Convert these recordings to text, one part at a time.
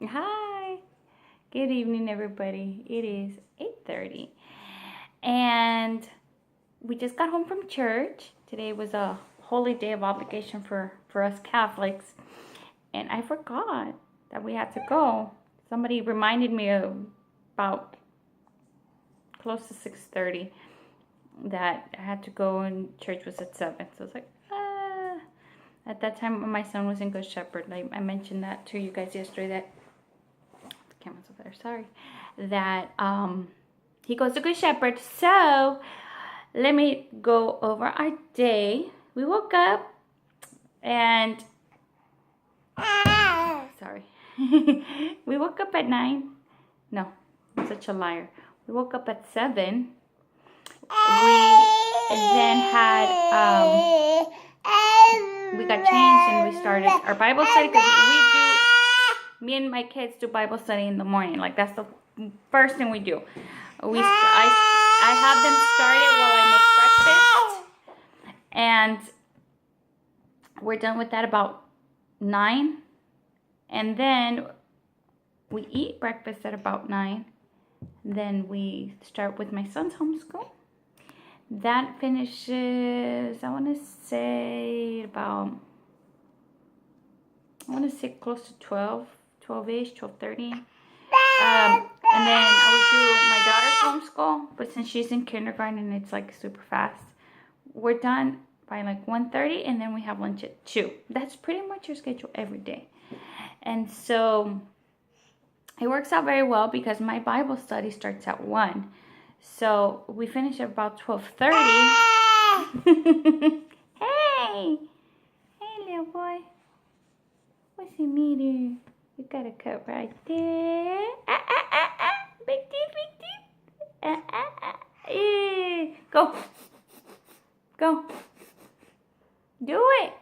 Hi. Good evening, everybody. It is 8:30, and we just got home from church. Today was a holy day of obligation for us Catholics, and I forgot that we had to go. Somebody reminded me of about close to 6:30 that I had to go, and church was at 7. So I was like, ah. At that time, my son was in Good Shepherd. I mentioned that to you guys yesterday. That the camera's over there. Sorry. That he goes to Good Shepherd. So let me go over our day. We woke up and sorry. We woke up at 9. No, I'm such a liar. We woke up at 7. We then had we got changed and we started our Bible study because me and my kids do Bible study in the morning. Like that's the first thing we do. I have them started while I make breakfast, and we're done with that about 9, and then we eat breakfast at about 9. Then we start with my son's homeschool. That finishes, I want to say close to 12-ish, 12:30. And then I would do my daughter's homeschool, but since she's in kindergarten, it's like super fast. We're done by like 1:30, and then we have lunch at 2. That's pretty much your schedule every day. And so it works out very well because my Bible study starts at 1. So we finish at about 12:30. Hey! Hey, little boy. What's the matter? You got a cut right there. Big teeth, big teeth. Go. Go. Do it.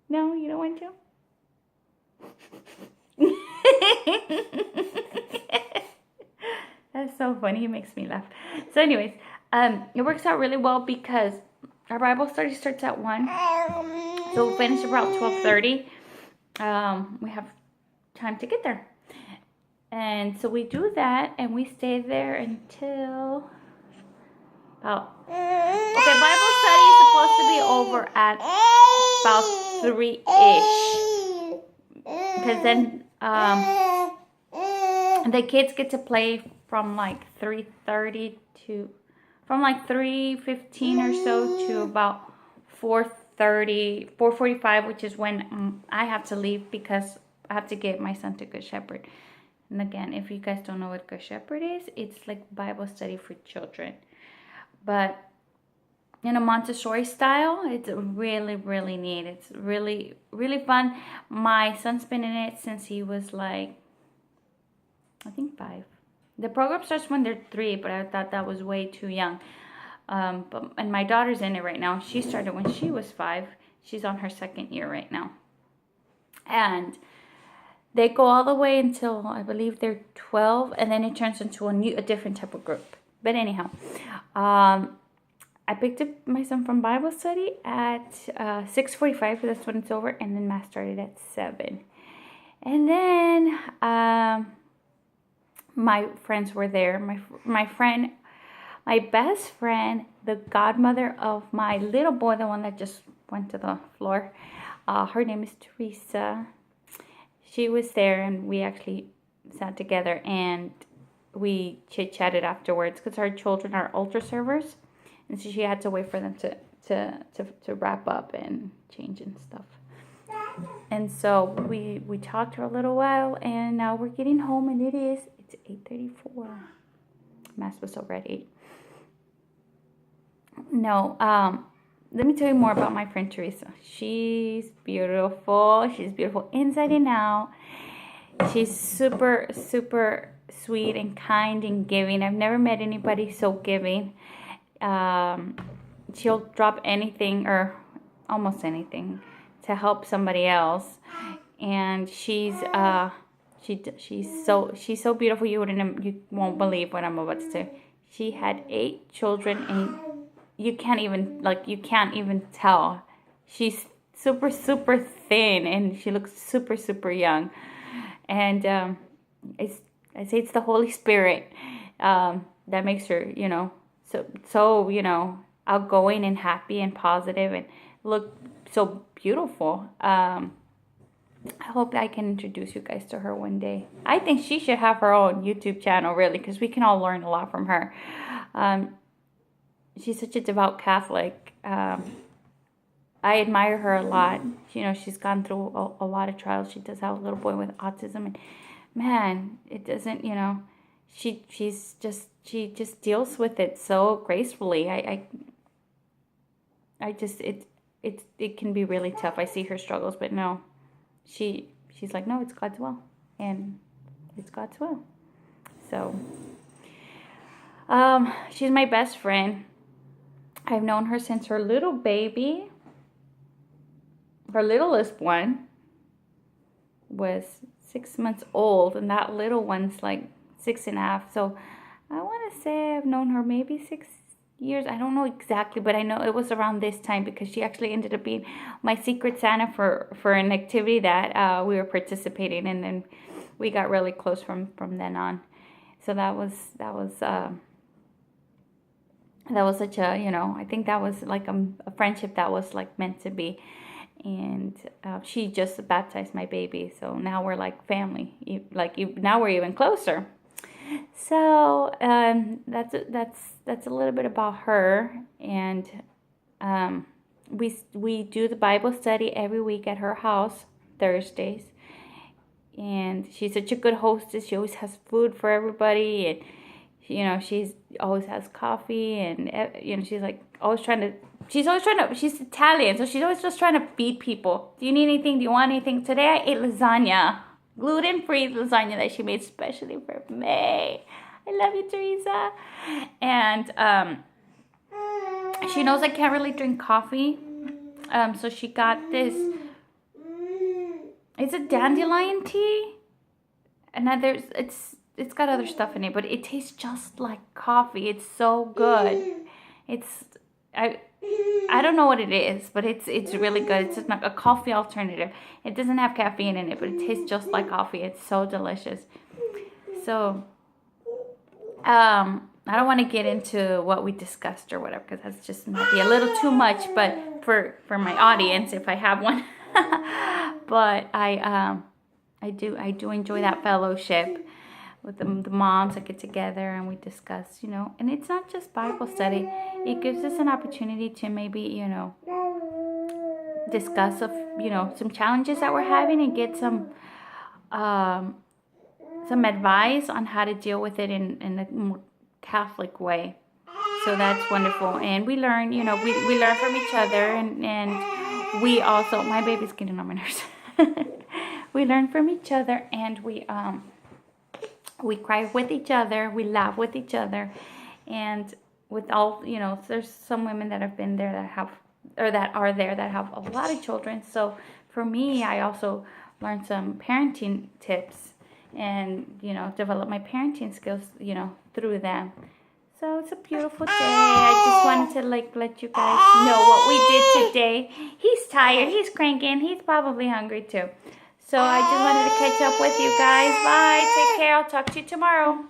No, you don't want to? That's so funny. It makes me laugh. So anyways, it works out really well because our Bible study starts at 1. So we'll finish about 12:30. We have time to get there. And so we do that, and we stay there until about... Okay, Bible study is supposed to be over at about 3-ish. Because then the kids get to play from like 3:30 to... From like 3:15 or so to about 4:30, 4:45, which is when I have to leave because I have to get my son to Good Shepherd. And again, if you guys don't know what Good Shepherd is, it's like Bible study for children. But in a Montessori style, it's really, really neat. It's really, really fun. My son's been in it since he was like, I think 5. The program starts when they're 3, but I thought that was way too young. And my daughter's in it right now. She started when she was 5. She's on her 2nd year right now. And they go all the way until I believe they're 12, and then it turns into a different type of group. But anyhow, I picked up my son from Bible study at 6:45. That's when it's over, and then mass started at 7. And then my friends were there. My best friend, the godmother of my little boy, the one that just went to the floor. Her name is Teresa. She was there, and we actually sat together and we chit-chatted afterwards because our children are ultra servers, and so she had to wait for them to wrap up and change and stuff. And so we talked for a little while, and now we're getting home, and it's 8:34. Mass was over at 8. No, let me tell you more about my friend Teresa. She's beautiful. She's beautiful inside and out. She's super, super sweet and kind and giving. I've never met anybody so giving. She'll drop anything or almost anything to help somebody else. And she's so beautiful. You won't believe what I'm about to say. She had 8 children, and you can't even tell. She's super, super thin, and she looks super, super young. And I say it's the Holy Spirit that makes her, so outgoing and happy and positive and look so beautiful. I hope I can introduce you guys to her one day. I think she should have her own YouTube channel, really, because we can all learn a lot from her. She's such a devout Catholic. I admire her a lot. She's gone through a lot of trials. She does have a little boy with autism, and man, it doesn't. She just deals with it so gracefully. It can be really tough. I see her struggles, but no. She's like, no, it's God's will, and it's God's will. So, she's my best friend. I've known her since her little baby. Her littlest one was 6 months old, and that little one's like 6.5. So, I want to say I've known her maybe 6 years. I don't know exactly, but I know it was around this time because she actually ended up being my secret Santa for an activity that we were participating in, and we got really close from then on. So that was such a, I think that was like a friendship that was like meant to be. And she just baptized my baby, so now we're like family. Now we're even closer. So that's a little bit about her, and we do the Bible study every week at her house Thursdays, and she's such a good hostess. She always has food for everybody, and she's always has coffee, and she's like always trying to. She's Italian, so she's always just trying to feed people. Do you need anything? Do you want anything? Today I ate lasagna. Gluten-free lasagna that she made specially for me. I love you, Teresa. And she knows I can't really drink coffee. So she got this. It's a dandelion tea. And it's got other stuff in it, but it tastes just like coffee. It's so good. I don't know what it is, but it's really good. It's just like a coffee alternative. It doesn't have caffeine in it, but it tastes just like coffee. It's so delicious. So, I don't want to get into what we discussed or whatever, because that's just might be a little too much, but for my audience, if I have one. But I do enjoy that fellowship with the moms that get together, and we discuss, and it's not just Bible study. It gives us an opportunity to maybe, discuss some challenges that we're having, and get some advice on how to deal with it in a more Catholic way. So that's wonderful. And we learn, we learn from each other, and we also, my baby's getting on my nerves. We learn from each other, and we cry with each other, we laugh with each other, and with all, there's some women that have been there that are there that have a lot of children. So for me, I also learned some parenting tips and, develop my parenting skills, through them. So it's a beautiful day. I just wanted to let you guys know what we did today. He's tired, he's cranking, he's probably hungry too. So I just wanted to catch up with you guys. Bye. Take care. I'll talk to you tomorrow.